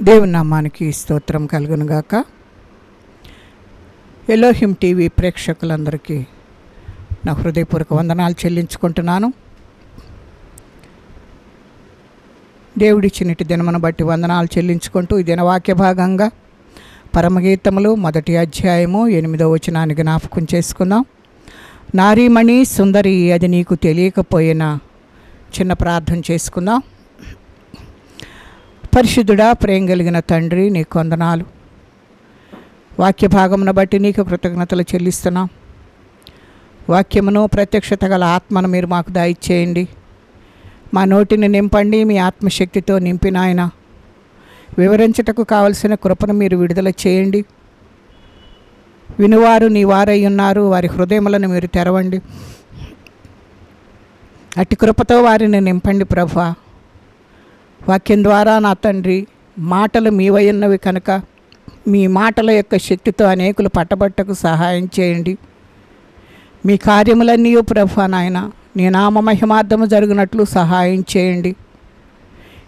దేవుని నామానికి స్తోత్రం కలుగునుగాక. ఎలోహిం టీవీ ప్రేక్షకులందరికీ నా హృదయపూర్వక వందనాలు చెల్లించుకుంటున్నాను. దేవుడిచ్చినటి దినమును బట్టి వందనాలు చెల్లించుకుంటూ ఈ దినవాక్య భాగంగా పరమగీతములు 1వ అధ్యాయము 8వ వచనాన్ని జ్ఞాపకం చేసుకుందాం. నారీమణి సుందరి అది నీకు తెలియకపోయినా. చిన్న ప్రార్థన చేసుకుందాం. పరిశుద్ధుడా, ప్రేమ కలిగిన తండ్రి, నీకు వందనాలు. వాక్య భాగమును బట్టి నీకు కృతజ్ఞతలు చెల్లిస్తున్నాం. వాక్యమును ప్రత్యక్షత గల ఆత్మను మీరు మాకు దయచేయండి. మా నోటిని నింపండి, మీ ఆత్మశక్తితో నింపిన ఆయన వివరించటకు కావలసిన కృపను మీరు విడుదల చేయండి. వినువారు నీ వారై ఉన్నారు, వారి హృదయములను మీరు తెరవండి. అట్టి కృపతో వారిని నింపండి ప్రభువా. వాక్యం ద్వారా నా తండ్రి మాటలు మీవై ఉన్నవి కనుక మీ మాటల యొక్క శక్తితో అనేకులు పట్టబట్టకు సహాయం చేయండి. మీ కార్యములన్నీ ప్రభువా నాయన నీ నామ మహిమార్థము జరుగునట్లు సహాయం చేయండి.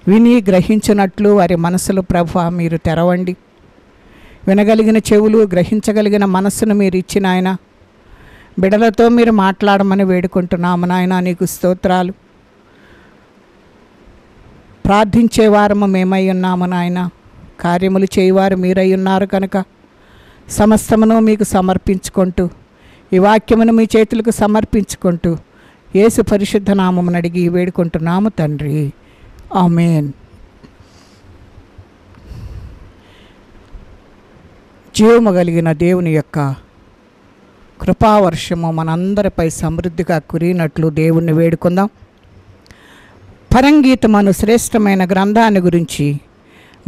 విని గ్రహించినట్లు వారి మనసులు ప్రభువా మీరు తెరవండి. వినగలిగిన చెవులు, గ్రహించగలిగిన మనస్సును మీరు ఇచ్చిన ఆయన బిడలతో మీరు మాట్లాడమని వేడుకుంటున్నాము నాయన. నీకు స్తోత్రాలు. ప్రార్థించే వారము మేమై ఉన్నాము నాయన. కార్యములు చేయవారు మీరై ఉన్నారు కనుక సమస్తమును మీకు సమర్పించుకుంటూ ఈ వాక్యమును మీ చేతులకు సమర్పించుకుంటూ యేసు పరిశుద్ధ నామమును అడిగి వేడుకుంటున్నాము తండ్రి, ఆమేన్. జీవము కలిగిన దేవుని యొక్క కృపావర్షము మనందరిపై సమృద్ధిగా కురినట్లు దేవుణ్ణి వేడుకుందాం. పరంగీతం అను శ్రేష్టమైన గ్రంథాన్ని గురించి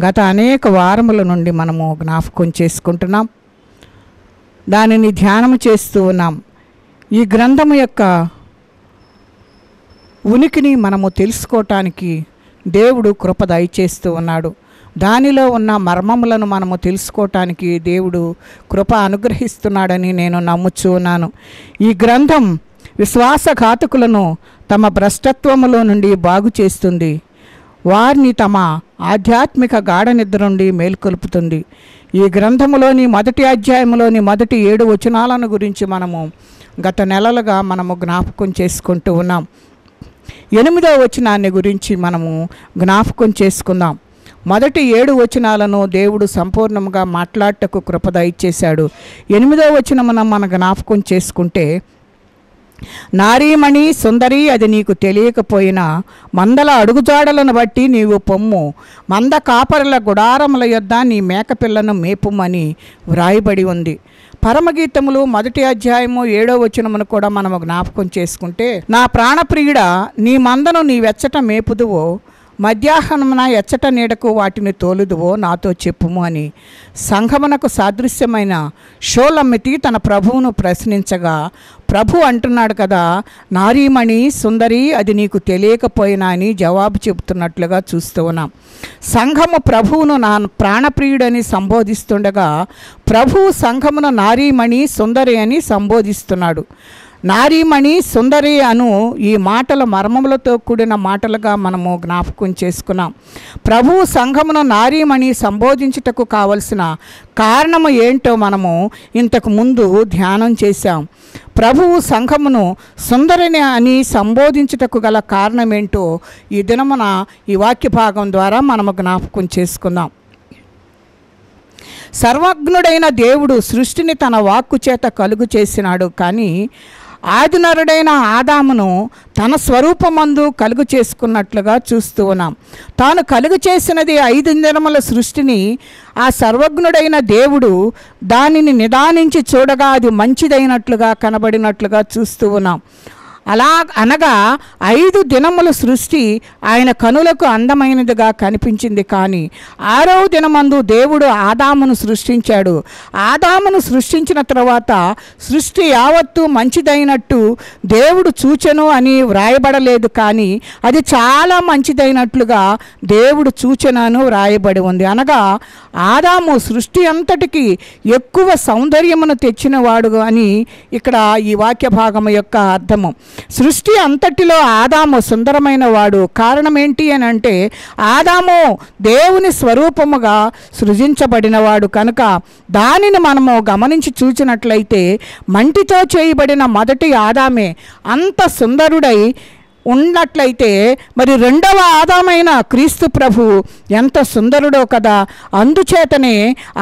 గత అనేక వారముల నుండి మనము జ్ఞాపకం చేసుకుంటున్నాం. దానిని ధ్యానము చేస్తూ ఉన్నాం. ఈ గ్రంథము యొక్క ఉనికిని మనము తెలుసుకోవటానికి దేవుడు కృప దయచేస్తూ ఉన్నాడు. దానిలో ఉన్న మర్మములను మనము తెలుసుకోవటానికి దేవుడు కృప అనుగ్రహిస్తున్నాడని నేను నమ్ముచూ ఉన్నాను. ఈ గ్రంథం విశ్వాసఘాతకులను తమ భ్రష్టత్వములో నుండి బాగు చేస్తుంది. వారిని తమ ఆధ్యాత్మిక గాఢ నిద్ర నుండి మేల్కొల్పుతుంది. ఈ గ్రంథములోని 1వ అధ్యాయంలోని మొదటి 7 వచనాలను గురించి మనము గత నెలలుగా మనము జ్ఞాపకం చేసుకుంటూ ఉన్నాం. 8వ వచనాన్ని గురించి మనము జ్ఞాపకం చేసుకుందాం. మొదటి 7 వచనాలను దేవుడు సంపూర్ణంగా మాట్లాడటకు కృప దయచేశాడు. 8వ వచనమున మన జ్ఞాపకం చేసుకుంటే, నారీమణి సుందరి అది నీకు తెలియకపోయినా మందల అడుగుజాడలను బట్టి నీవు పొమ్ము, మంద కాపరుల గుడారముల యొద్ద నీ మేకపిల్లను మేపుమని వ్రాయబడి ఉంది. పరమగీతములు 1వ అధ్యాయము 7వ వచనమును కూడా మనము జ్ఞాపకం చేసుకుంటే, నా ప్రాణప్రియుడా నీ మందను నీ వెచ్చట మేపుదువో, మధ్యాహ్నమున ఎచ్చట నీడకు వాటిని తోలుదువో నాతో చెప్పుము అని సంఘమునకు సాదృశ్యమైన షోలమ్మితి తన ప్రభువును ప్రశ్నించగా, ప్రభు అంటున్నాడు కదా, నారీమణి సుందరి అది నీకు తెలియకపోయినా అని జవాబు చెబుతున్నట్లుగా చూస్తూ ఉన్నాం. సంఘము ప్రభువును నా ప్రాణప్రియుడని సంబోధిస్తుండగా ప్రభువు సంఘమును నారీమణి సుందరి అని సంబోధిస్తున్నాడు. నారీమణి సుందరి అను ఈ మాటల మర్మములతో కూడిన మాటలుగా మనము జ్ఞాపకం చేసుకున్నాం. ప్రభువు సంఘమును నారీమణి సంబోధించుటకు కావలసిన కారణము ఏంటో మనము ఇంతకు ముందు ధ్యానం చేశాం. ప్రభువు సంఘమును సుందరిని అని సంబోధించుటకు గల కారణం ఏంటో ఈ దినమున ఈ వాక్య భాగం ద్వారా మనము జ్ఞాపకం చేసుకుందాం. సర్వజ్ఞుడైన దేవుడు సృష్టిని తన వాక్కు చేత కలుగు చేసినాడు. కానీ ఆదినరుడైన ఆదామును తన స్వరూపమందు కలుగు చేసుకున్నట్లుగా చూస్తూ ఉన్నాం. తాను కలుగు చేసినది 5 దినముల సృష్టిని ఆ సర్వజ్ఞుడైన దేవుడు దానిని నిదానించి చూడగా అది మంచిదైనట్లుగా కనబడినట్లుగా చూస్తూ ఉన్నాం. అలా అనగా 5 దినముల సృష్టి ఆయన కనులకు అందమైనదిగా కనిపించింది. కానీ 6వ దినమందు దేవుడు ఆదామును సృష్టించాడు. ఆదామును సృష్టించిన తర్వాత సృష్టి యావత్తు మంచిదైనట్టు దేవుడు చూచెను అని వ్రాయబడలేదు. కానీ అది చాలా మంచిదైనట్లుగా దేవుడు చూచెనను వ్రాయబడి ఉంది. అనగా ఆదాము సృష్టి అంతటికి ఎక్కువ సౌందర్యమును తెచ్చినవాడు అని ఇక్కడ ఈ వాక్య భాగము యొక్క అర్థము. సృష్టి అంతటిలో ఆదాము సుందరమైన వాడు. కారణం ఏంటి అని అంటే ఆదాము దేవుని స్వరూపముగా సృజించబడినవాడు కనుక దానిని మనము గమనించి చూచినట్లయితే మంటితో చేయబడిన మొదటి ఆదామే అంత సుందరుడై ఉన్నట్లయితే మరి రెండవ ఆదామైన క్రీస్తు ప్రభు ఎంత సుందరుడో కదా. అందుచేతనే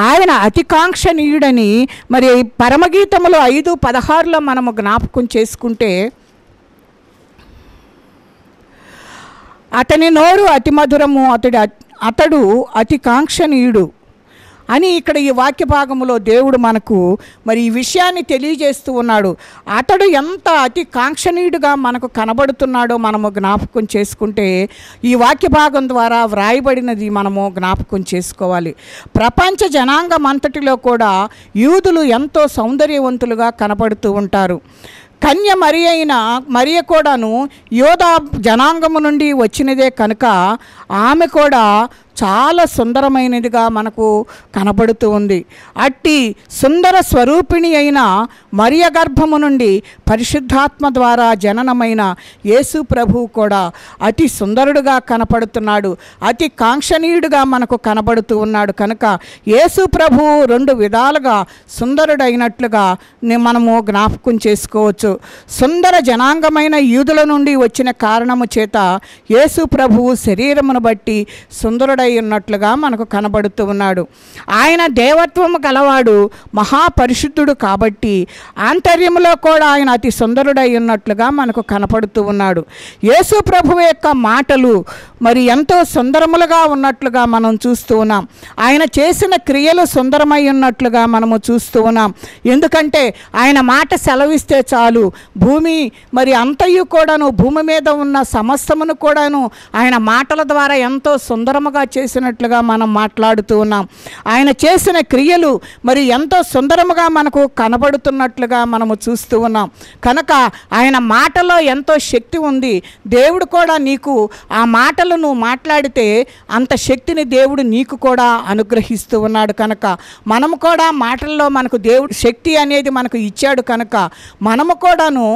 ఆయన అతికాంక్షణీయుడని మరి పరమగీతములు 5:16 మనము జ్ఞాపకం చేసుకుంటే, అతని నోరు అతి మధురము, అతడు అతికాంక్షణీయుడు అని ఇక్కడ ఈ వాక్య భాగంలో దేవుడు మనకు మరి ఈ విషయాన్ని తెలియజేస్తూ ఉన్నాడు. అతడు ఎంత అతి కాంక్షణీయుడుగా మనకు కనబడుతున్నాడో మనము జ్ఞాపకం చేసుకుంటే ఈ వాక్య భాగం ద్వారా వ్రాయబడినది మనము జ్ఞాపకం చేసుకోవాలి. ప్రపంచ జనాంగం అంతటిలో కూడా యూదులు ఎంతో సౌందర్యవంతులుగా కనబడుతూ ఉంటారు. కన్య మరియ కూడాను యోధా జనాంగము నుండి వచ్చినదే కనుక ఆమె కూడా చాలా సుందరమైనదిగా మనకు కనబడుతూ ఉంది. అట్టి సుందర స్వరూపిణి అయిన మరియ గర్భము నుండి పరిశుద్ధాత్మ ద్వారా జననమైన యేసు ప్రభువు కూడా అతి సుందరుడుగా కనపడుతున్నాడు, అతి కాంక్షణీయుడుగా మనకు కనబడుతూ ఉన్నాడు. కనుక యేసు ప్రభువు 2 విధాలుగా సుందరుడైనట్లుగా మనము జ్ఞాపకం చేసుకోవచ్చు. సుందర జనాంగమైన యూదుల నుండి వచ్చిన కారణము చేత యేసు ప్రభువు శరీరమును బట్టి సుందరుడై ఉన్నట్లుగా మనకు కనబడుతూ ఉన్నాడు. ఆయన దేవత్వము గలవాడు, మహాపరిశుద్ధుడు కాబట్టి ఆంతర్యములో కూడా ఆయన అతి సుందరుడై ఉన్నట్లుగా మనకు కనపడుతూ ఉన్నాడు. యేసు ప్రభువు యొక్క మాటలు మరి ఎంతో సుందరములుగా ఉన్నట్లుగా మనం చూస్తూ ఉన్నాం. ఆయన చేసిన క్రియలు సుందరమై ఉన్నట్లుగా మనము చూస్తూ ఉన్నాం. ఎందుకంటే ఆయన మాట సెలవిస్తే చాలు భూమి మరి అంతయు కూడాను, భూమి మీద ఉన్న సమస్తమును కూడాను ఆయన మాటల ద్వారా ఎంతో సుందరముగా చేసినట్లుగా మనం మాట్లాడుతూ ఉన్నాం. ఆయన చేసిన క్రియలు మరి ఎంతో సుందరముగా మనకు కనబడుతున్నట్లుగా మనము చూస్తూ ఉన్నాం. కనుక ఆయన మాటలో ఎంతో శక్తి ఉంది. దేవుడు కూడా నీకు ఆ మాటలు నువ్వు మాట్లాడితే అంత శక్తిని దేవుడు నీకు కూడా అనుగ్రహిస్తూ ఉన్నాడు. కనుక మనము కూడా మాటల్లో మనకు దేవుడు శక్తి అనేది మనకు ఇచ్చాడు. కనుక మనము కూడాను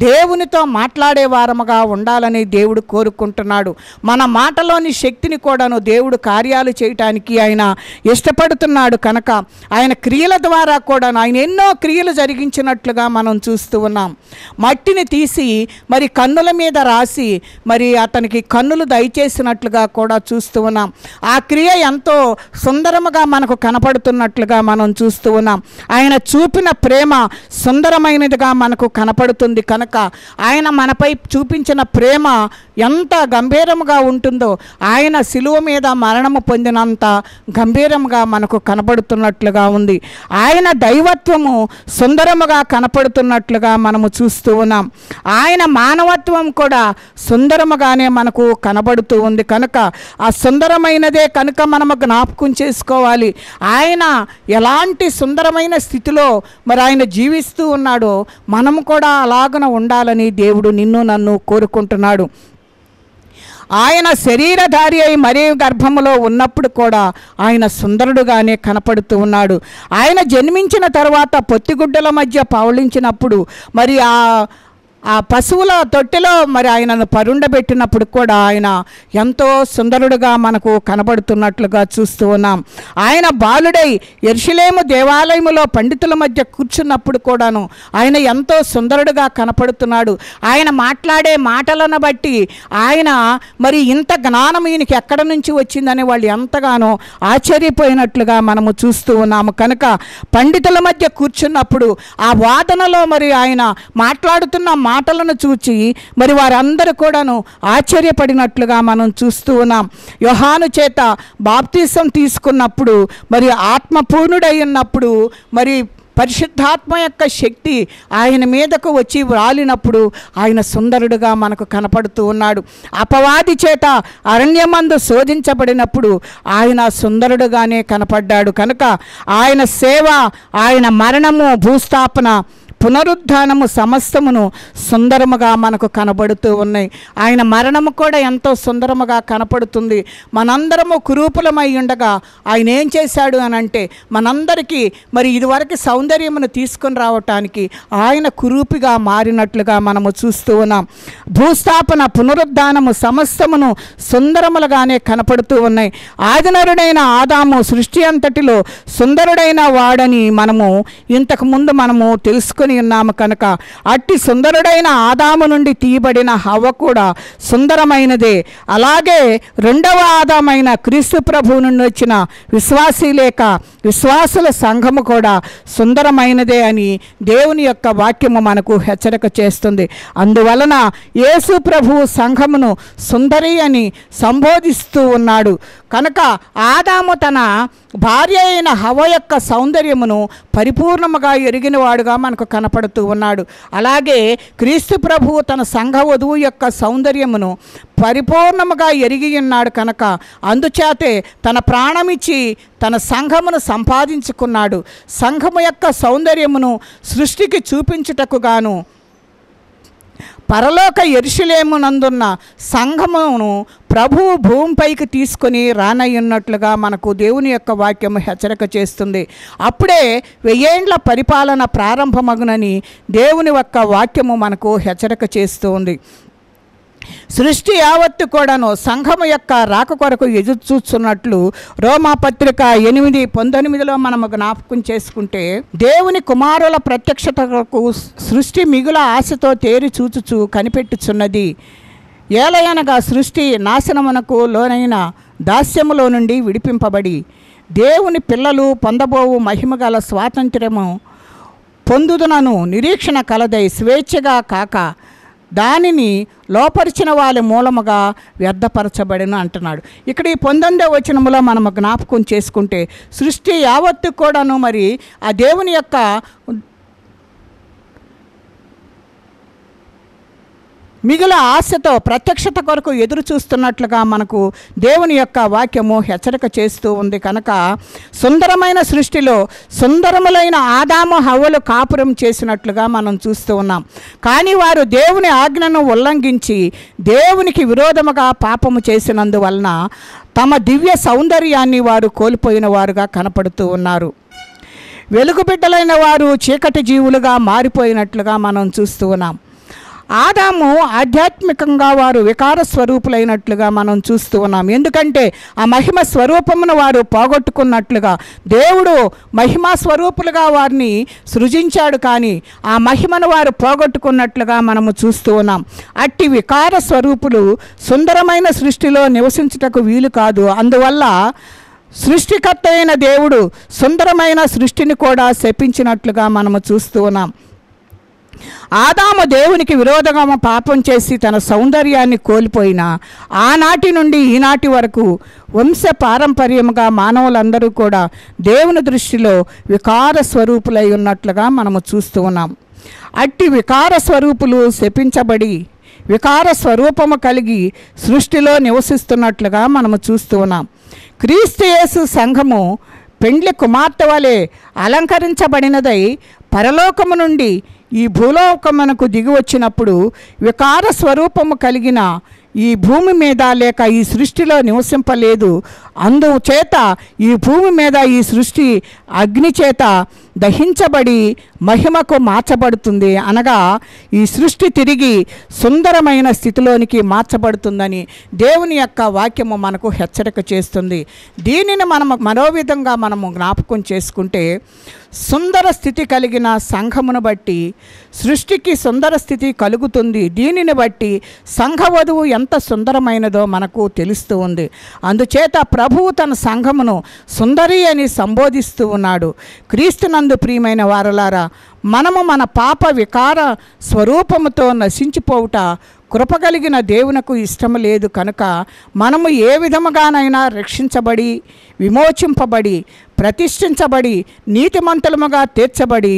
దేవునితో మాట్లాడే వారముగా ఉండాలని దేవుడు కోరుకుంటున్నాడు. మన మాటలోని శక్తిని కూడాను దేవుడు కార్యాలు చేయటానికి ఆయన ఇష్టపడుతున్నాడు. కనుక ఆయన క్రియల ద్వారా కూడా ఆయన ఎన్నో క్రియలు జరిగించినట్లుగా మనం చూస్తూ ఉన్నాం. మట్టిని తీసి మరి కన్నుల మీద రాసి మరి అతనికి కన్నులు దయచేసినట్లుగా కూడా చూస్తూ ఉన్నాం. ఆ క్రియ ఎంతో సుందరముగా మనకు కనపడుతున్నట్లుగా మనం చూస్తూ ఉన్నాం. ఆయన చూపిన ప్రేమ సుందరమైనదిగా మనకు కనపడుతుంది. కనుక ఆయన మనపై చూపించిన ప్రేమ ఎంత గంభీరముగా ఉంటుందో ఆయన శిలువ మీద మరణము పొందినంత గంభీరముగా మనకు కనపడుతున్నట్లుగా ఉంది. ఆయన దైవత్వము సుందరముగా కనపడుతున్నట్లుగా మనము చూస్తూ ఉన్నాం. ఆయన మానవత్వం కూడా సుందరముగానే మనకు కనబడుతూ ఉంది. కనుక ఆ సుందరమైనదే కనుక మనము జ్ఞాపకం చేసుకోవాలి. ఆయన ఎలాంటి సుందరమైన స్థితిలో మరి ఆయన జీవిస్తూ ఉన్నాడో మనము కూడా అలాగన ఉండాలని దేవుడు నిన్ను నన్ను కోరుకుంటున్నాడు. ఆయన శరీరధారి అయి మరీ గర్భములో ఉన్నప్పుడు కూడా ఆయన సుందరుడుగానే కనపడుతూ ఉన్నాడు. ఆయన జన్మించిన తర్వాత పొత్తిగుడ్డల మధ్య పౌళించినప్పుడు మరి ఆ పశువుల తొట్టెలో మరి ఆయనను పరుండబెట్టినప్పుడు కూడా ఆయన ఎంతో సుందరుడుగా మనకు కనబడుతున్నట్లుగా చూస్తూ ఉన్నాం. ఆయన బాలుడై యెరూషలేము దేవాలయములో పండితుల మధ్య కూర్చున్నప్పుడు కూడాను ఆయన ఎంతో సుందరుడుగా కనపడుతున్నాడు. ఆయన మాట్లాడే మాటలను బట్టి ఆయన మరి ఇంత జ్ఞానం ఈయనకి ఎక్కడ నుంచి వచ్చిందని వాళ్ళు ఎంతగానో ఆశ్చర్యపోయినట్లుగా మనము చూస్తూ ఉన్నాము. కనుక పండితుల మధ్య కూర్చున్నప్పుడు ఆ వాదనలో మరి ఆయన మాట్లాడుతున్న మాటలను చూచి మరి వారందరూ కూడాను ఆశ్చర్యపడినట్లుగా మనం చూస్తూ ఉన్నాం. యోహాను చేత బాప్తిసం తీసుకున్నప్పుడు మరి ఆత్మపూర్ణుడై ఉన్నప్పుడు మరి పరిశుద్ధాత్మ యొక్క శక్తి ఆయన మీదకు వచ్చి వ్రాలినప్పుడు ఆయన సుందరుడుగా మనకు కనపడుతూ ఉన్నాడు. అపవాది చేత అరణ్యమందు శోధించబడినప్పుడు ఆయన సుందరుడుగానే కనపడ్డాడు. కనుక ఆయన సేవ, ఆయన మరణము, భూస్థాపన పునరుద్ధానము సమస్తమును సుందరముగా మనకు కనబడుతూ ఉన్నాయి. ఆయన మరణము కూడా ఎంతో సుందరముగా కనపడుతుంది. మనందరము కురూపులమై ఉండగా ఆయన ఏం చేశాడు అని అంటే, మనందరికీ మరి ఇదివరకు సౌందర్యమును తీసుకొని రావటానికి ఆయన కురూపిగా మారినట్లుగా మనము చూస్తూ ఉన్నాం. భూస్థాపన, పునరుద్ధానము సమస్తమును సుందరములుగానే కనపడుతూ ఉన్నాయి. ఆదినరుడైన ఆదాము సృష్టి అంతటిలో సుందరుడైన వాడని మనము ఇంతకుముందు మనము తెలుసుకొని ఉన్నాము కనుక, అట్టి సుందరుడైన ఆదాము నుండి తీయబడిన హవ్వ కూడా సుందరమైనదే. అలాగే రెండవ ఆదామైన క్రీస్తు ప్రభువు నుండి వచ్చిన విశ్వాసీ లేక విశ్వాసుల సంఘము కూడా సుందరమైనదే అని దేవుని యొక్క వాక్యము మనకు హెచ్చరిక చేస్తుంది. అందువలన యేసు ప్రభువు సంఘమును సుందరి అని సంబోధిస్తూ ఉన్నాడు. కనుక ఆదాము తన భార్య అయిన హవ్వ యొక్క సౌందర్యమును పరిపూర్ణముగా ఎరిగినవాడుగా మనకు కనపడుతూ ఉన్నాడు. అలాగే క్రీస్తు ప్రభువు తన సంఘ వధువు యొక్క సౌందర్యమును పరిపూర్ణముగా ఎరిగి ఉన్నాడు కనుక, అందుచేతే తన ప్రాణమిచ్చి తన సంఘమును సంపాదించుకున్నాడు. సంఘము యొక్క సౌందర్యమును సృష్టికి చూపించుటకు గాను పరలోక యెరూషలేమునందున్న సంఘమును ప్రభువు భూమిపైకి తీసుకొని రానయ్యున్నట్లుగా మనకు దేవుని యొక్క వాక్యము హెచ్చరిక చేస్తుంది. అప్పుడే 1000 ఏండ్ల పరిపాలన ప్రారంభమగునని దేవుని యొక్క వాక్యము మనకు హెచ్చరిక చేస్తూ ఉంది. సృష్టి యావత్తు కూడాను సంఘము యొక్క రాక కొరకు ఎదురు చూస్తున్నట్లు రోమాపత్రిక 8:19 మనము జ్ఞాపకం చేసుకుంటే, దేవుని కుమారుల ప్రత్యక్షత కొరకు సృష్టి మిగుల ఆశతో తేరి చూచుచు కనిపెట్టుచున్నది. ఏలయనగా సృష్టి నాశనమునకు లోనైన దాస్యములో నుండి విడిపింపబడి దేవుని పిల్లలు పొందబోవు మహిమగల స్వాతంత్ర్యము పొందుదునను నిరీక్షణ కలదై స్వేచ్ఛగా కాక దానిని లోపరిచిన వాళ్ళ మూలముగా వ్యర్థపరచబడిన అంటున్నాడు. ఇక్కడ ఈ 19వ వచనములో మనము జ్ఞాపకం చేసుకుంటే, సృష్టి యావత్తు కూడాను మరి ఆ దేవుని యొక్క మిగుల ఆశతో ప్రత్యక్షత కొరకు ఎదురు చూస్తున్నట్లుగా మనకు దేవుని యొక్క వాక్యము హెచ్చరిక చేస్తూ ఉంది. కనుక సుందరమైన సృష్టిలో సుందరములైన ఆదాము హవ్వలు కాపురం చేసినట్లుగా మనం చూస్తూ ఉన్నాం. కానీ వారు దేవుని ఆజ్ఞను ఉల్లంఘించి దేవునికి విరోధముగా పాపము చేసినందువలన తమ దివ్య సౌందర్యాన్ని వారు కోల్పోయిన వారుగా కనపడుతూ ఉన్నారు. వెలుగు బిడ్డలైన వారు చీకటి జీవులుగా మారిపోయినట్లుగా మనం చూస్తూ ఉన్నాం. ఆదాము ఆధ్యాత్మికంగా వారు వికార స్వరూపులైనట్లుగా మనం చూస్తూ ఉన్నాం. ఎందుకంటే ఆ మహిమ స్వరూపమును వారు పోగొట్టుకున్నట్లుగా దేవుడు మహిమా స్వరూపులుగా వారిని సృజించాడు, కానీ ఆ మహిమను వారు పోగొట్టుకున్నట్లుగా మనము చూస్తూ ఉన్నాం. అట్టి వికార స్వరూపులు సుందరమైన సృష్టిలో నివసించుటకు వీలు కాదు. అందువల్ల సృష్టికర్త అయిన దేవుడు సుందరమైన సృష్టిని కూడా శపించినట్లుగా మనము చూస్తూ ఉన్నాం. ఆదాము దేవునికి విరోధంగా పాపం చేసి తన సౌందర్యాన్ని కోల్పోయిన ఆనాటి నుండి ఈనాటి వరకు వంశ పారంపర్యముగా మానవులందరూ కూడా దేవుని దృష్టిలో వికార స్వరూపులై ఉన్నట్లుగా మనము చూస్తూ ఉన్నాం. అట్టి వికార స్వరూపులు శపించబడి వికార స్వరూపము కలిగి సృష్టిలో నివసిస్తున్నట్లుగా మనము చూస్తూ ఉన్నాం. క్రీస్తు యేసు సంఘము పెండ్లి కుమార్తె వలె అలంకరించబడినదై పరలోకము నుండి ఈ భూలోకమునకు దిగి వచ్చినప్పుడు వికార స్వరూపము కలిగిన ఈ భూమి మీద లేక ఈ సృష్టిలో నివసింపలేదు. అందుచేత ఈ భూమి మీద ఈ సృష్టి అగ్ని చేత దహించబడి మహిమకు మార్చబడుతుంది. అనగా ఈ సృష్టి తిరిగి సుందరమైన స్థితిలోనికి మార్చబడుతుందని దేవుని యొక్క వాక్యము మనకు హెచ్చరిక చేస్తుంది. దీనిని మనము మరో విధంగా మనము జ్ఞాపకం చేసుకుంటే, సుందర స్థితి కలిగిన సంఘమును బట్టి సృష్టికి సుందర స్థితి కలుగుతుంది. దీనిని బట్టి సంఘ వధువు ఎంత సుందరమైనదో మనకు తెలుస్తూ ఉంది. అందుచేత ప్రభువు తన సంఘమును సుందరి అని సంబోధిస్తూ ఉన్నాడు. క్రీస్తునందు ప్రియమైన వారలారా, మనము మన పాప వికార స్వరూపముతో నశించిపోవుట కృపగలిగిన దేవునకు ఇష్టము లేదు. కనుక మనము ఏ విధముగానైనా రక్షించబడి విమోచింపబడి ప్రతిష్ఠించబడి నీతిమంతులముగా తీర్చబడి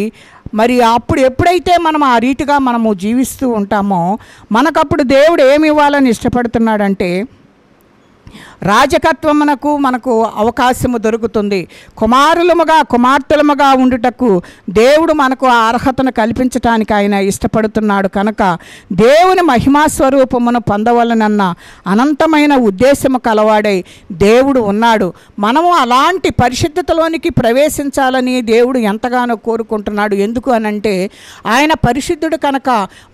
మరి అప్పుడు ఎప్పుడైతే మనం ఆ రీతిగా మనము జీవిస్తూ ఉంటామో మనకప్పుడు దేవుడు ఏమి ఇవ్వాలని ఇష్టపడుతున్నాడంటే, రాజకత్వమునకు మనకు అవకాశము దొరుకుతుంది. కుమారులముగా కుమార్తెలముగా ఉండుటకు దేవుడు మనకు ఆ అర్హతను కల్పించటానికి ఆయన ఇష్టపడుతున్నాడు. కనుక దేవుని మహిమా స్వరూపమును పొందవలనన్న అనంతమైన ఉద్దేశము కలవాడై దేవుడు ఉన్నాడు. మనము అలాంటి పరిశుద్ధతలోనికి ప్రవేశించాలని దేవుడు ఎంతగానో కోరుకుంటున్నాడు. ఎందుకు అనంటే ఆయన పరిశుద్ధుడు కనుక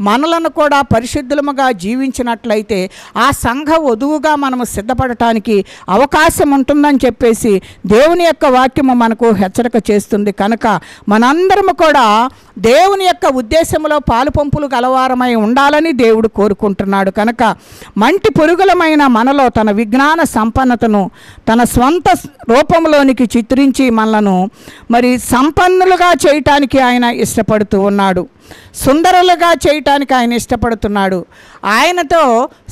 మనలను కూడా పరిశుద్ధులముగా జీవించినట్లయితే ఆ సంఘ వధువుగా మనము సిద్ధపడటానికి అవకాశం ఉంటుందని చెప్పేసి దేవుని యొక్క వాక్యము మనకు హెచ్చరిక చేస్తుంది. కనుక మనందరము కూడా దేవుని యొక్క ఉద్దేశంలో పాలుపంపులు గలవారమై ఉండాలని దేవుడు కోరుకుంటున్నాడు. కనుక మంటి పురుగులమైన మనలో తన విజ్ఞాన సంపన్నతను తన స్వంత రూపంలోనికి చిత్రించి మనలను మరి సంపన్నులుగా చేయటానికి ఆయన ఇష్టపడుతూ ఉన్నాడు. సుందరులుగా చేయటానికి ఆయన ఇష్టపడుతున్నాడు. ఆయనతో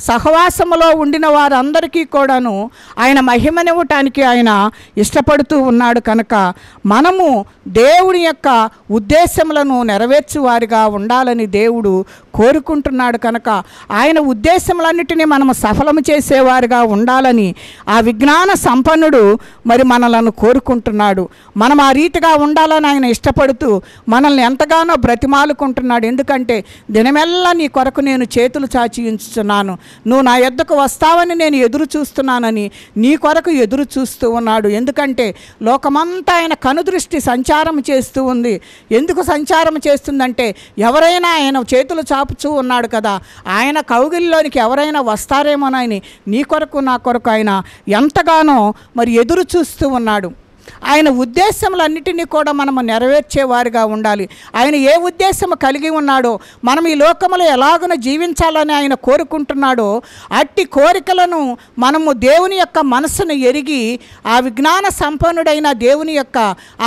సహవాసములో ఉండిన వారందరికీ కూడాను ఆయన మహిమనివ్వటానికి ఆయన ఇష్టపడుతూ ఉన్నాడు. కనుక మనము దేవుని యొక్క ఉద్దేశములను నెరవేర్చువారిగా ఉండాలని దేవుడు కోరుకుంటున్నాడు. కనుక ఆయన ఉద్దేశములన్నిటినీ మనము సఫలము చేసేవారిగా ఉండాలని ఆ విజ్ఞాన సంపన్నుడు మరి మనలను కోరుకుంటున్నాడు. మనం ఆ రీతిగా ఉండాలని ఆయన ఇష్టపడుతూ మనల్ని ఎంతగానో బ్రతిమాలుకుంటున్నాడు. ఎందుకంటే దినమెల్లా నీ కొరకు నేను చేతులు చాచి ఉంచుతున్నాను, నువ్వు నా యొద్దకు వస్తావని నేను ఎదురు చూస్తున్నానని నీ కొరకు ఎదురు చూస్తూ ఉన్నాడు. ఎందుకంటే లోకమంతా ఆయన కనుదృష్టి సంచారం చేస్తూ ఉంది. ఎందుకు సంచారం చేస్తుందంటే ఎవరైనా ఆయన చేతులు చాపుచూ ఉన్నాడు కదా, ఆయన కౌగిలిలోనికి ఎవరైనా వస్తారేమోనని నీ కొరకు నా కొరకు ఆయన ఎంతగానో మరి ఎదురు చూస్తూ ఉన్నాడు. ఆయన ఉద్దేశములన్నిటినీ కూడా మనము నెరవేర్చేవారిగా ఉండాలి. ఆయన ఏ ఉద్దేశము కలిగి ఉన్నాడో, మనం ఈ లోకములో ఎలాగున జీవించాలని ఆయన కోరుకుంటున్నాడో అట్టి కోరికలను మనము దేవుని యొక్క మనస్సును ఎరిగి ఆ విజ్ఞాన సంపన్నుడైన దేవుని యొక్క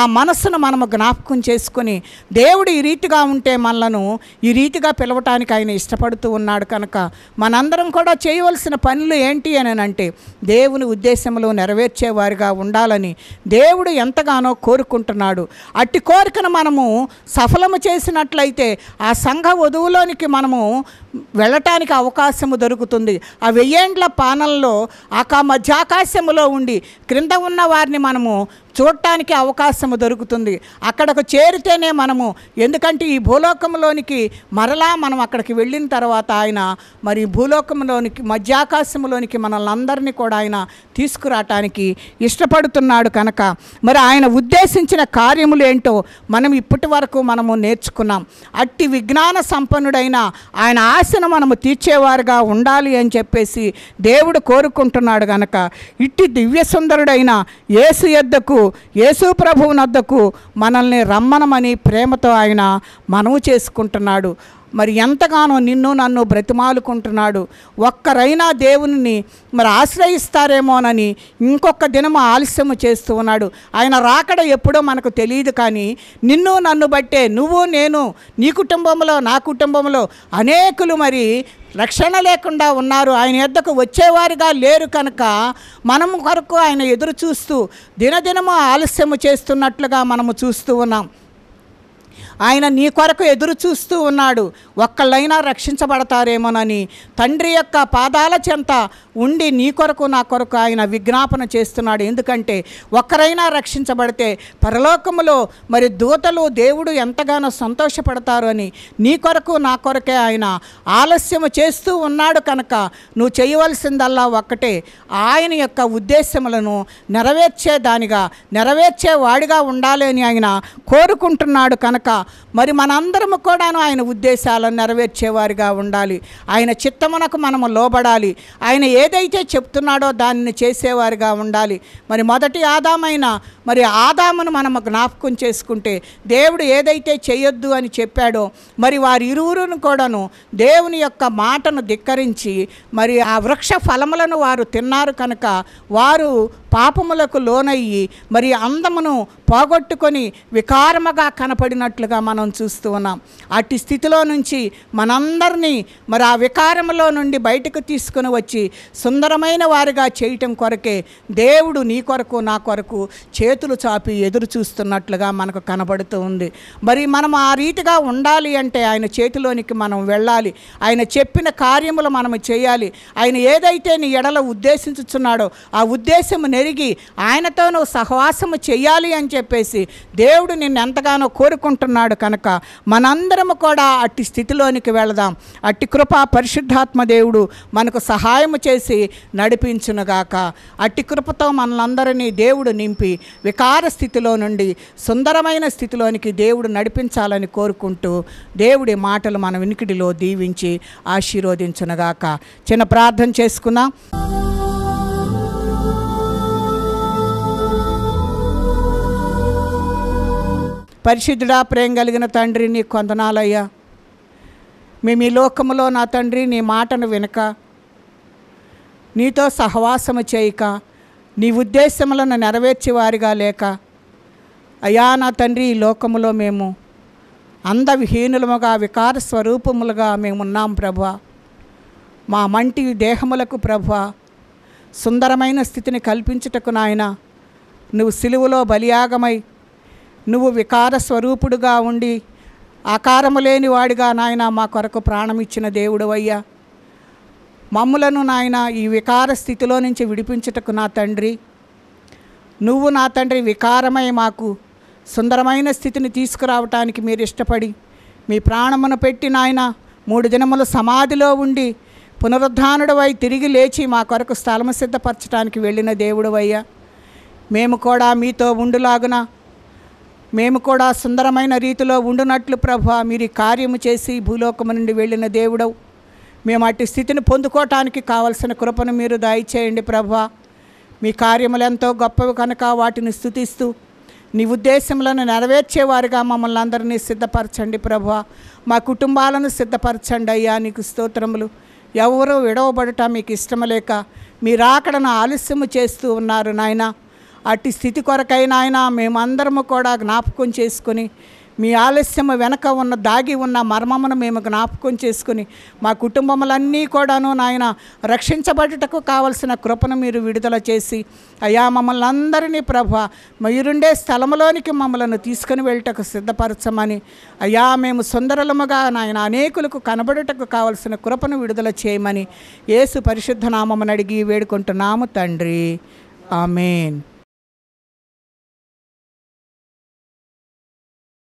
ఆ మనస్సును మనము జ్ఞాపకం చేసుకుని దేవుడు ఈ రీతిగా ఉంటే మనలను ఈ రీతిగా పిలవటానికి ఆయన ఇష్టపడుతూ ఉన్నాడు. కనుక మనందరం కూడా చేయవలసిన పనులు ఏంటి అని అంటే దేవుని ఉద్దేశములు నెరవేర్చేవారిగా ఉండాలని దేవుడు ఎంతగానో కోరుకుంటున్నాడు. అట్టి కోరికను మనము సఫలము చేసినట్లయితే ఆ సంఘ వధువులోనికి మనము వెళ్ళటానికి అవకాశము దొరుకుతుంది. ఆ 1000 ఏండ్ల పానంలో మధ్యాకాశములో ఉండి క్రింద ఉన్న వారిని మనము చూడటానికి అవకాశము దొరుకుతుంది. అక్కడకు చేరితేనే మనము, ఎందుకంటే ఈ భూలోకంలోనికి మరలా మనం అక్కడికి వెళ్ళిన తర్వాత ఆయన మరి భూలోకంలోనికి మధ్యాకాశంలోనికి మనల్ని అందరినీ కూడా ఆయన తీసుకురావటానికి ఇష్టపడుతున్నాడు. కనుక మరి ఆయన ఉద్దేశించిన కార్యములు ఏంటో మనం ఇప్పటి వరకు మనము నేర్చుకున్నాం. అట్టి విజ్ఞాన సంపన్నుడైన ఆయన ఆశను మనము తీర్చేవారుగా ఉండాలి అని చెప్పేసి దేవుడు కోరుకుంటున్నాడు. కనుక ఇట్టి దివ్య సుందరుడైన యేసు యొద్దకు, యేసు ప్రభువు నొద్దకు మనల్ని రమ్మనమని ప్రేమతో ఆయన మనవి చేసుకుంటున్నాడు. మరి ఎంతగానో నిన్ను నన్ను బ్రతిమాలుకుంటున్నాడు. ఒక్కరైనా దేవుని మరి ఆశ్రయిస్తారేమోనని ఇంకొక దినము ఆలస్యము చేస్తూ ఉన్నాడు. ఆయన రాకడ ఎప్పుడో మనకు తెలియదు, కానీ నిన్ను నన్ను బట్టే నువ్వు నేను నీ కుటుంబంలో నా కుటుంబంలో అనేకులు మరి రక్షణ లేకుండా ఉన్నారు, ఆయన యొద్దకు వచ్చేవారిగా లేరు. కనుక మనము కొరకు ఆయన ఎదురు చూస్తూ దినదినము ఆలస్యము చేస్తున్నట్లుగా మనము చూస్తూ ఉన్నాం. ఆయన నీ కొరకు ఎదురు చూస్తూ ఉన్నాడు. ఒక్కళ్ళైనా రక్షించబడతారేమోనని తండ్రి యొక్క పాదాల చెంత ఉండి నీ కొరకు నా కొరకు ఆయన విజ్ఞాపన చేస్తున్నాడు. ఎందుకంటే ఒక్కరైనా రక్షించబడితే పరలోకములో మరి దూతలు దేవుడు ఎంతగానో సంతోషపడతారు అని నీ కొరకు నా కొరకే ఆయన ఆలస్యము చేస్తూ ఉన్నాడు. కనుక నువ్వు చేయవలసిందల్లా ఒక్కటే, ఆయన యొక్క ఉద్దేశములను నెరవేర్చేవాడిగా ఉండాలి అని ఆయన కోరుకుంటున్నాడు. కనుక మరి మనందరము కూడాను ఆయన ఉద్దేశాలను నెరవేర్చేవారిగా ఉండాలి. ఆయన చిత్తమునకు మనము లోబడాలి. ఆయన ఏదైతే చెప్తున్నాడో దాన్ని చేసేవారిగా ఉండాలి. మరి మొదటి ఆదామైన మరి ఆదామును మనము జ్ఞాపకం చేసుకుంటే దేవుడు ఏదైతే చేయొద్దు అని చెప్పాడో మరి వారి ఇరువురును కూడాను దేవుని యొక్క మాటను ధిక్కరించి మరి ఆ వృక్ష ఫలములను వారు తిన్నారు. కనుక వారు పాపములకు లోనయ్యి మరి అందమును పోగొట్టుకొని వికారముగా కనపడినట్లుగా మనం చూస్తూ ఉన్నాం. అట్టి స్థితిలో నుంచి మనందరినీ మరి ఆ వికారములో నుండి బయటకు తీసుకుని వచ్చి సుందరమైన వారిగా చేయటం కొరకే దేవుడు నీ కొరకు నా కొరకు చేతులు చేతులు చాపి ఎదురు చూస్తున్నట్లుగా మనకు కనబడుతూ ఉంది. మరి మనం ఆ రీతిగా ఉండాలి అంటే ఆయన చేతిలోనికి మనం వెళ్ళాలి. ఆయన చెప్పిన కార్యములు మనం చేయాలి. ఆయన ఏదైతే నీ ఎడల ఉద్దేశించుచున్నాడో ఆ ఉద్దేశము నెరిగి ఆయనతో నువ్వు సహవాసము చేయాలి అని చెప్పేసి దేవుడు నిన్ను ఎంతగానో కోరుకుంటున్నాడు. కనుక మనందరము కూడా అట్టి స్థితిలోనికి వెళదాం. అట్టి కృప పరిశుద్ధాత్మ దేవుడు మనకు సహాయము చేసి నడిపించునుగాక. అట్టి కృపతో మనలందరినీ దేవుడు నింపి వికార స్థితిలో నుండి సుందరమైన స్థితిలోనికి దేవుడు నడిపించాలని కోరుకుంటూ దేవుడి మాటలు మన వినికిడిలో దీవించి ఆశీర్వదించునుగాక. చిన్న ప్రార్థన చేసుకుందాం. పరిశుద్ధుడా, ప్రేమ కలిగిన తండ్రి, నీ కొందనాలయ్యా. మేము ఈ లోకములో నా తండ్రి నీ మాటను వినక, నీతో సహవాసము చేయక, నీ ఉద్దేశములను నెరవేర్చేవారిగా లేక, అయ్యా నా తండ్రి ఈ లోకములో మేము అందవిహీనులముగా వికార స్వరూపములుగా మేమున్నాం ప్రభువా. మా మంటి దేహములకు ప్రభువా సుందరమైన స్థితిని కల్పించుటకు నాయన నువ్వు సిలువలో బలియాగమై నువ్వు వికార స్వరూపుడుగా ఉండి ఆకారము లేని వాడిగా నాయన మా కొరకు ప్రాణం ఇచ్చిన దేవుడు అయ్యా. మమ్ములను నాయన ఈ వికార స్థితిలో నుంచి విడిపించుటకు నా తండ్రి నువ్వు నా తండ్రి వికారమై మాకు సుందరమైన స్థితిని తీసుకురావటానికి మీరు ఇష్టపడి మీ ప్రాణమును పెట్టి నాయన 3 దినములు సమాధిలో ఉండి పునరుద్ధానుడవై తిరిగి లేచి మా కొరకు స్థలము సిద్ధపరచడానికి వెళ్ళిన దేవుడు అయ్యా. మేము కూడా మీతో ఉండులాగున మేము కూడా సుందరమైన రీతిలో ఉండునట్లు ప్రభువా మీరు ఈ కార్యము చేసి భూలోకము నుండి వెళ్ళిన దేవుడవు. మేము అట్టి స్థితిని పొందుకోవటానికి కావలసిన కృపను మీరు దయచేయండి ప్రభువా. మీ కార్యములు ఎంతో గొప్పవి కనుక వాటిని స్తుతిస్తూ నీ ఉద్దేశములను నెరవేర్చేవారుగా మమ్మల్ని అందరినీ సిద్ధపరచండి ప్రభువా. మా కుటుంబాలను సిద్ధపరచండి అయ్యా. నీకు స్తోత్రములు. ఎవరు విడవబడట మీకు ఇష్టం లేక మీ రాకడను ఆలస్యము చేస్తూ ఉన్నారు నాయన. అట్టి స్థితి కొరకై నాయన మేమందరము కూడా జ్ఞాపకం చేసుకొని మీ ఆలస్యము వెనక ఉన్న దాగి ఉన్న మర్మమును మేము జ్ఞాపకం చేసుకుని మా కుటుంబములన్నీ కూడాను నాయన రక్షించబడుటకు కావలసిన కృపను మీరు విడుదల చేసి అయ్యా మమ్మల్ని అందరినీ ప్రభువా మీరుండే స్థలములోనికి మమ్మల్ని తీసుకుని వెళ్ళటకు సిద్ధపరచమని అయ్యా మేము సుందరలముగా నాయన అనేకులకు కనబడుటకు కావలసిన కృపను విడుదల చేయమని యేసు పరిశుద్ధ నామమును అడిగి వేడుకుంటున్నాము తండ్రి. ఆమేన్.